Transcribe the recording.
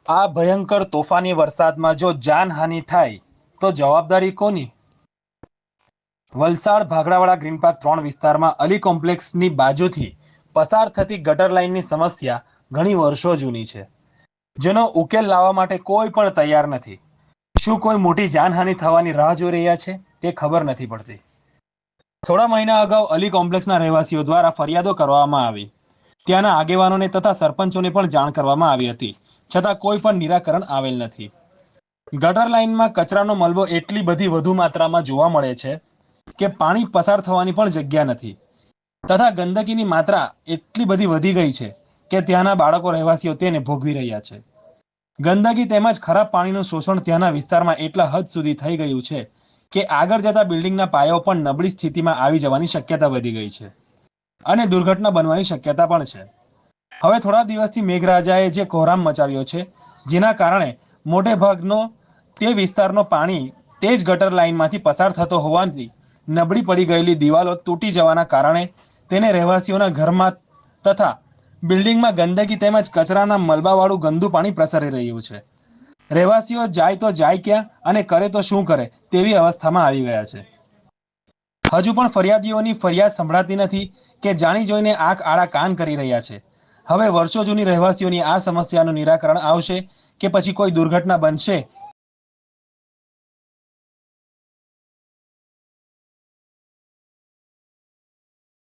આ ભયંકર તોફાની વરસાદમાં જો જાનહાનિ થાય તો જવાબદારી કોની? વલસાડ ભાગડાવાળા ગ્રીન પાર્ક 3 વિસ્તારમાં અલી કોમ્પ્લેક્સની બાજુથી પસાર થતી ગટર લાઇનની સમસ્યા ઘણી વર્ષો જૂની છે, જેનો ઉકેલ લાવવા માટે કોઈ પણ તૈયાર નથી. શું કોઈ મોટી જાનહાનિ થવાની રાહ જોઈ રહ્યા છે તે ખબર નથી પડતી. થોડા મહિના અગાઉ અલી કોમ્પ્લેક્સના રહેવાસીઓ દ્વારા ફરિયાદો કરવામાં આવી. ત્યાંના આગેવાનોને તથા સરપંચોને પણ જાણ કરવામાં આવી હતી, છતાં કોઈ પણ નિરાકરણ આવેલ નથી. ગટર લાઇનમાં કચરાનો મલબો એટલી બધી વધુ માત્રામાં જોવા મળે છે કે પાણી પસાર થવાની પણ જગ્યા નથી, તથા ગંદકીની માત્રા એટલી બધી વધી ગઈ છે કે ત્યાંના બાળકો રહેવાસીઓ તેને ભોગવી રહ્યા છે. ગંદકી તેમજ ખરાબ પાણીનું શોષણ ત્યાંના વિસ્તારમાં એટલા હદ સુધી થઈ ગયું છે કે આગળ જતા બિલ્ડિંગના પાયાઓ પણ નબળી સ્થિતિમાં આવી જવાની શક્યતા વધી ગઈ છે અને દુર્ઘટના બનવાની શક્યતા પણ છે. હવે થોડા દિવસથી મેઘરાજાએ જે કોહરામ મચાવ્યો છે, જેના કારણે મોટે ભાગનો તે વિસ્તારનો પાણી તે જ ગટર લાઇનમાંથી પસાર થતો હોવાથી નબળી પડી ગયેલી દિવાલો તૂટી જવાના કારણે તેને રહેવાસીઓના ઘરમાં તથા બિલ્ડિંગમાં ગંદકી તેમજ કચરાના મલબાવાળું ગંદુ પાણી પ્રસરી રહ્યું છે. રહેવાસીઓ જાય તો જાય ક્યાં અને કરે તો શું કરે તેવી અવસ્થામાં આવી ગયા છે. હજુ પણ ફરિયાદીઓની ફરિયાદ સંભળાતી નથી કે જાણી જોઈને આંખ આડા કાન કરી રહ્યા છે. હવે વર્ષો જૂની રહેવાસીઓની આ સમસ્યાનું નિરાકરણ આવશે કે પછી કોઈ દુર્ઘટના બનશે